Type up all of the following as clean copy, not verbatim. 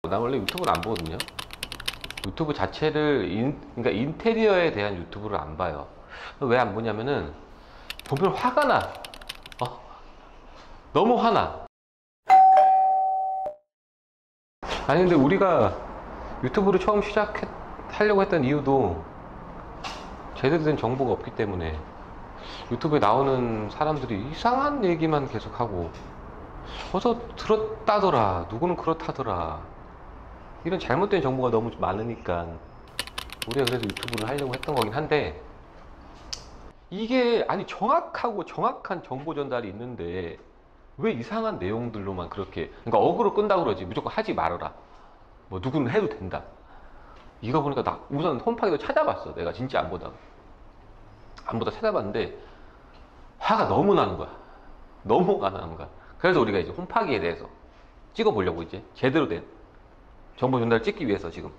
난 원래 유튜브를 안 보거든요. 유튜브 자체를 그러니까 인테리어에 대한 유튜브를 안 봐요. 왜 안 보냐면은 보면 화가 나. 너무 화나. 아니 근데 우리가 유튜브를 처음 시작하려고 했던 이유도 제대로 된 정보가 없기 때문에 유튜브에 나오는 사람들이 이상한 얘기만 계속하고 어서 들었다더라, 누구는 그렇다더라, 이런 잘못된 정보가 너무 많으니까 우리가 그래서 유튜브를 하려고 했던 거긴 한데, 이게 아니 정확하고 정확한 정보 전달이 있는데 왜 이상한 내용들로만 그렇게, 그러니까 어그로 끈다고 그러지 무조건 하지 말아라, 뭐 누구는 해도 된다. 이거 보니까 나 우선 홈파기도 찾아봤어. 내가 진짜 안 보다 찾아봤는데 화가 너무 나는 거야. 너무 화가 나는 거야. 그래서 우리가 이제 홈파기에 대해서 찍어보려고 이제 제대로 된 정보 전달을 찍기 위해서 지금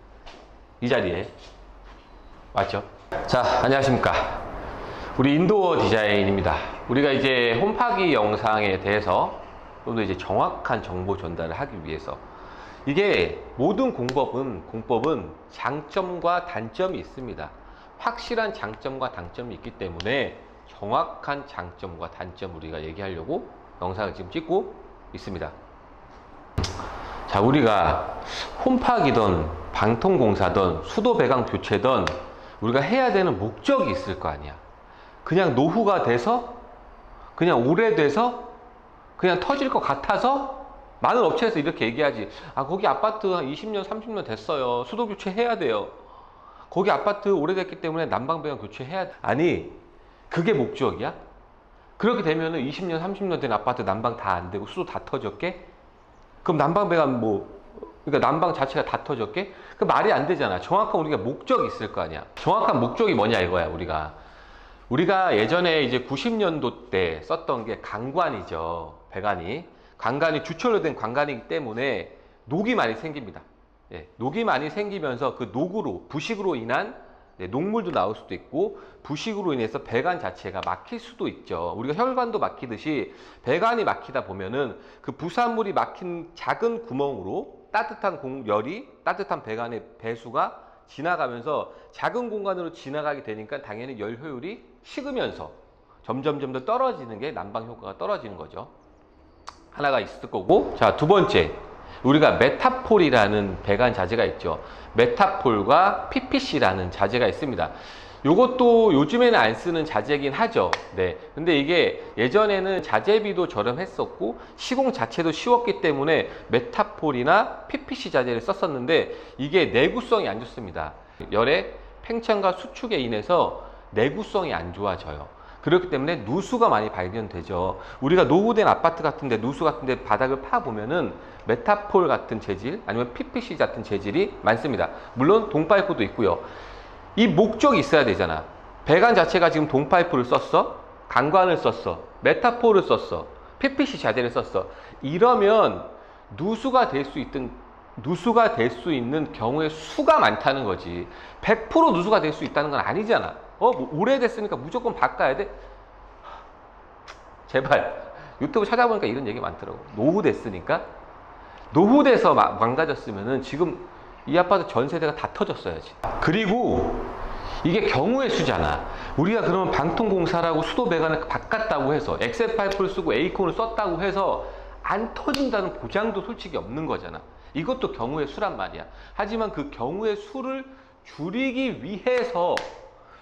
이 자리에 왔죠. 자, 안녕하십니까. 우리 인도어 디자인입니다. 우리가 이제 홈파기 영상에 대해서 좀 더 이제 정확한 정보 전달을 하기 위해서, 이게 모든 공법은 장점과 단점이 있습니다. 확실한 장점과 단점이 있기 때문에 정확한 장점과 단점 우리가 얘기하려고 영상을 지금 찍고 있습니다. 자, 우리가 홈파기든 방통공사든 수도 배관 교체든 우리가 해야 되는 목적이 있을 거 아니야. 그냥 노후가 돼서, 그냥 오래돼서, 그냥 터질 것 같아서 많은 업체에서 이렇게 얘기하지. 아, 거기 아파트 한 20년 30년 됐어요, 수도 교체해야 돼요. 거기 아파트 오래됐기 때문에 난방 배관 교체해야 돼. 아니, 그게 목적이야? 그렇게 되면은 20년 30년 된 아파트 난방 다 안 되고 수도 다 터졌게? 그럼 난방 배관 그러니까 난방 자체가 다 터졌게? 그 말이 안 되잖아. 정확한 우리가 목적이 있을 거 아니야. 정확한 목적이 뭐냐 이거야. 우리가 예전에 이제 90년도 때 썼던 게 강관이죠. 관관이 주철로 된 관관이기 때문에 녹이 많이 생깁니다. 예, 녹이 많이 생기면서 그 부식으로 인한 녹물도 나올 수도 있고, 부식으로 인해서 배관 자체가 막힐 수도 있죠. 우리가 혈관도 막히듯이 배관이 막히다 보면은 그 부산물이 막힌 작은 구멍으로 따뜻한 배관의 배수가 지나가면서 작은 공간으로 지나가게 되니까 당연히 열 효율이 식으면서 점점 더 떨어지는 게 난방 효과가 떨어지는 거죠. 하나가 있을 거고, 자, 두 번째, 우리가 메타폴이라는 배관 자재가 있죠. 메타폴과 PPC라는 자재가 있습니다. 이것도 요즘에는 안 쓰는 자재긴 하죠. 네. 근데 이게 예전에는 자재비도 저렴했었고 시공 자체도 쉬웠기 때문에 메타폴이나 PPC 자재를 썼었는데, 이게 내구성이 안 좋습니다. 열의 팽창과 수축에 인해서 내구성이 안 좋아져요. 그렇기 때문에 누수가 많이 발견되죠. 우리가 노후된 아파트 같은데, 누수 같은데 바닥을 파보면은 메타폴 같은 재질 아니면 PPC 같은 재질이 많습니다. 물론 동파이프도 있고요. 이 목적이 있어야 되잖아. 배관 자체가 지금 동파이프를 썼어, 강관을 썼어, 메타폴을 썼어, PPC 자재를 썼어. 이러면 누수가 될 수 있는 경우의 수가 많다는 거지. 100% 누수가 될 수 있다는 건 아니잖아. 뭐 오래됐으니까 무조건 바꿔야 돼? 제발. 유튜브 찾아보니까 이런 얘기 많더라고. 노후돼서 망가졌으면은 지금 이 아파트 전 세대가 다 터졌어야지. 그리고 이게 경우의 수잖아. 우리가 그러면 방통공사라고 수도 배관을 바꿨다고 해서 엑셀 파이프를 쓰고 에이콘을 썼다고 해서 안 터진다는 보장도 솔직히 없는 거잖아. 이것도 경우의 수란 말이야. 하지만 그 경우의 수를 줄이기 위해서,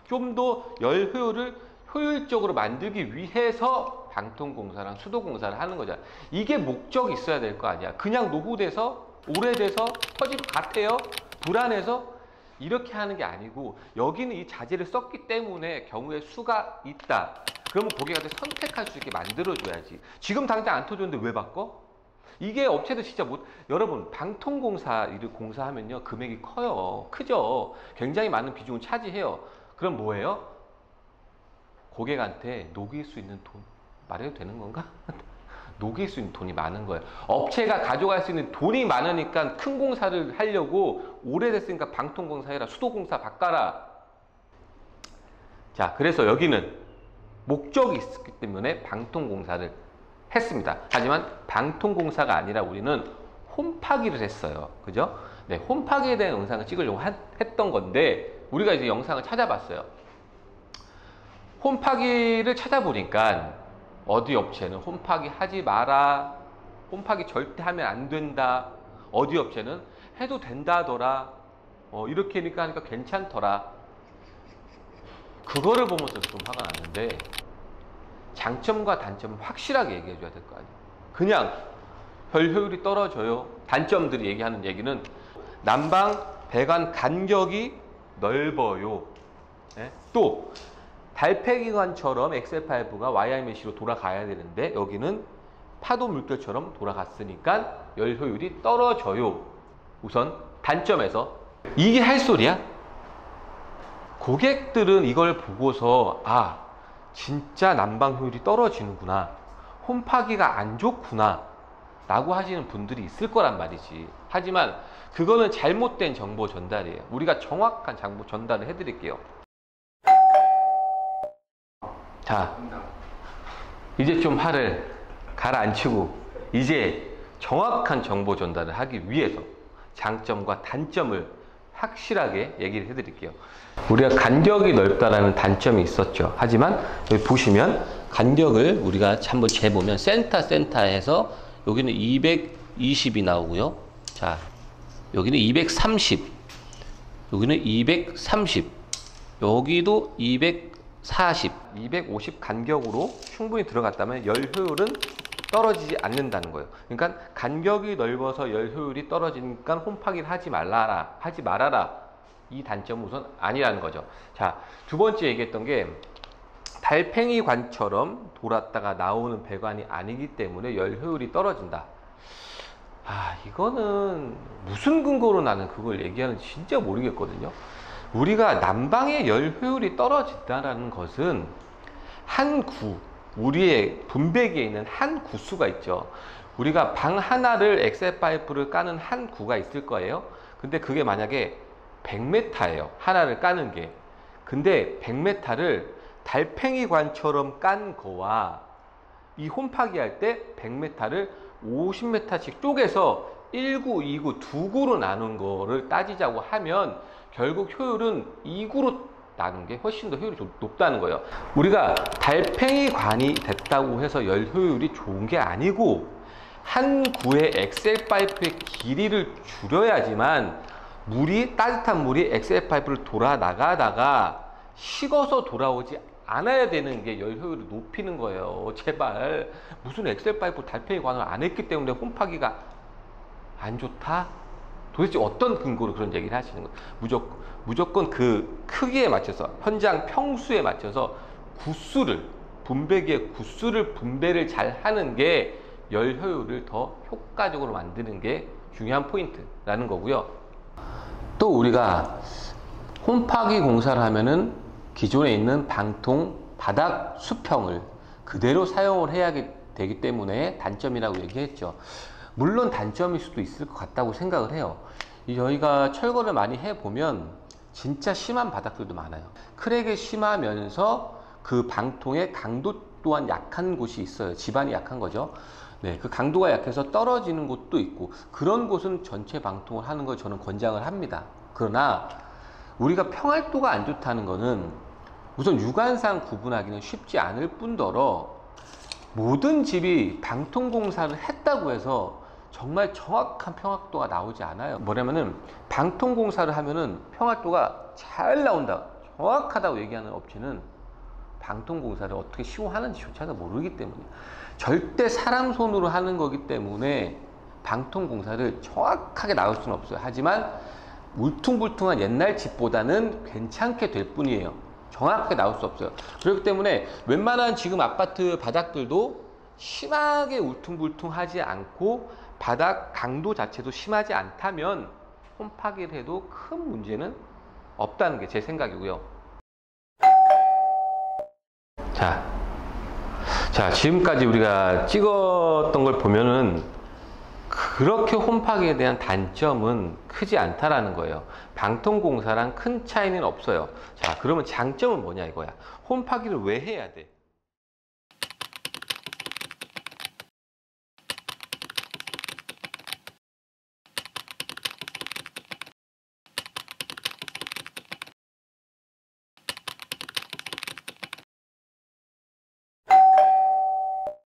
좀 더 열 효율을 효율적으로 만들기 위해서 방통공사랑 수도공사를 하는 거잖아. 이게 목적이 있어야 될 거 아니야. 그냥 노후돼서 오래돼서 터질 것 같아요, 불안해서, 이렇게 하는 게 아니고, 여기는 이 자재를 썼기 때문에 경우의 수가 있다. 그러면 고객가 선택할 수 있게 만들어줘야지. 지금 당장 안 터졌는데 왜 바꿔? 이게 업체도 진짜 여러분, 방통공사 일을 공사하면요, 금액이 크죠. 굉장히 많은 비중을 차지해요. 그럼 뭐예요? 고객한테 녹일 수 있는 돈, 말해도 되는 건가? 녹일 수 있는 돈이 많은 거예요. 업체가 가져갈 수 있는 돈이 많으니까 큰 공사를 하려고, 오래됐으니까 방통공사 해라, 수도공사 바꿔라. 자, 그래서 여기는 목적이 있기 때문에 방통공사를 했습니다. 하지만 방통공사가 아니라 우리는 홈파기를 했어요. 그죠? 네, 홈파기에 대한 영상을 찍으려고 했던 건데, 우리가 이제 영상을 찾아봤어요. 홈파기를 찾아보니까, 어디 업체는 홈파기 하지 마라, 홈파기 절대 하면 안 된다, 어디 업체는 해도 된다더라, 이렇게 하니까 괜찮더라. 그거를 보면서 좀 화가 났는데, 장점과 단점을 확실하게 얘기해 줘야 될 거 아니에요. 그냥 별 효율이 떨어져요. 단점들이 얘기하는 얘기는 난방 배관 간격이 넓어요. 네? 또 달팽이관처럼 엑셀파이프가 와이어메쉬로 돌아가야 되는데 여기는 파도 물결처럼 돌아갔으니까 열 효율이 떨어져요. 우선 단점에서 이게 할 소리야? 고객들은 이걸 보고서 진짜 난방 효율이 떨어지는구나, 홈파기가 안 좋구나 라고 하시는 분들이 있을 거란 말이지. 하지만 그거는 잘못된 정보 전달이에요. 우리가 정확한 정보 전달을 해드릴게요. 자, 이제 좀 화를 가라앉히고 이제 정확한 정보 전달을 하기 위해서 장점과 단점을 확실하게 얘기를 해드릴게요. 우리가 간격이 넓다라는 단점이 있었죠. 하지만 여기 보시면 간격을 우리가 한번 재보면 센터에서 여기는 220이 나오고요. 자, 여기는 230, 여기는 230, 여기도 240, 250 간격으로 충분히 들어갔다면 열 효율은 떨어지지 않는다는 거예요. 그러니까 간격이 넓어서 열 효율이 떨어지니까 홈파기를 하지 말아라. 이 단점은 우선 아니라는 거죠. 자, 두 번째 얘기했던 게 달팽이관처럼 돌았다가 나오는 배관이 아니기 때문에 열 효율이 떨어진다. 이거는 무슨 근거로 나는 그걸 얘기하는지 진짜 모르겠거든요. 우리가 난방의 열 효율이 떨어진다는 것은 우리의 분배기에 있는 한 구수가 있죠. 우리가 방 하나를 엑셀파이프를 까는 한 구가 있을 거예요. 근데 그게 만약에 100m예요. 하나를 까는 게. 근데 100m를 달팽이관처럼 깐 거와 이 홈파기 할 때 100m를 50m씩 쪼개서 1구, 2구, 2구로 나눈 거를 따지자고 하면 결국 효율은 2구로 나눈 게 훨씬 더 효율이 높다는 거예요. 우리가 달팽이관이 됐다고 해서 열 효율이 좋은 게 아니고 한 구의 엑셀파이프의 길이를 줄여야지만 따뜻한 물이 엑셀파이프를 돌아 나가다가 식어서 돌아오지 않아야 되는 게 열 효율을 높이는 거예요. 제발 무슨 엑셀파이프 달팽이관을 안 했기 때문에 홈파기가 안 좋다? 도대체 어떤 근거로 그런 얘기를 하시는 거예요? 무조건 그 크기에 맞춰서 현장 평수에 맞춰서 분배기의 구수를 분배를 잘 하는 게 열 효율을 더 효과적으로 만드는 게 중요한 포인트라는 거고요. 또 우리가 홈파기 공사를 하면은 기존에 있는 방통 바닥 수평을 그대로 사용을 해야 되기 때문에 단점이라고 얘기했죠. 물론 단점일 수도 있을 것 같다고 생각을 해요. 저희가 철거를 많이 해보면 진짜 심한 바닥들도 많아요. 크랙이 심하면서 그 방통의 강도 또한 약한 곳이 있어요. 지반이 약한 거죠. 네, 그 강도가 약해서 떨어지는 곳도 있고 그런 곳은 전체 방통을 하는 걸 저는 권장을 합니다. 그러나 우리가 평활도가 안 좋다는 거는 우선 육안상 구분하기는 쉽지 않을 뿐더러 모든 집이 방통공사를 했다고 해서 정말 정확한 평활도가 나오지 않아요. 뭐냐면은 방통공사를 하면은 평활도가 잘 나온다, 정확하다고 얘기하는 업체는 방통공사를 어떻게 시공하는지조차도 모르기 때문이에요. 절대 사람 손으로 하는 거기 때문에 방통공사를 정확하게 나올 수는 없어요. 하지만 울퉁불퉁한 옛날 집보다는 괜찮게 될 뿐이에요. 정확하게 나올 수 없어요. 그렇기 때문에 웬만한 지금 아파트 바닥들도 심하게 울퉁불퉁하지 않고 바닥 강도 자체도 심하지 않다면 홈파기를 해도 큰 문제는 없다는 게 제 생각이고요. 자, 지금까지 우리가 찍었던 걸 보면은 그렇게 홈파기에 대한 단점은 크지 않다라는 거예요. 방통공사랑 큰 차이는 없어요. 자, 그러면 장점은 뭐냐 이거야. 홈파기를 왜 해야 돼?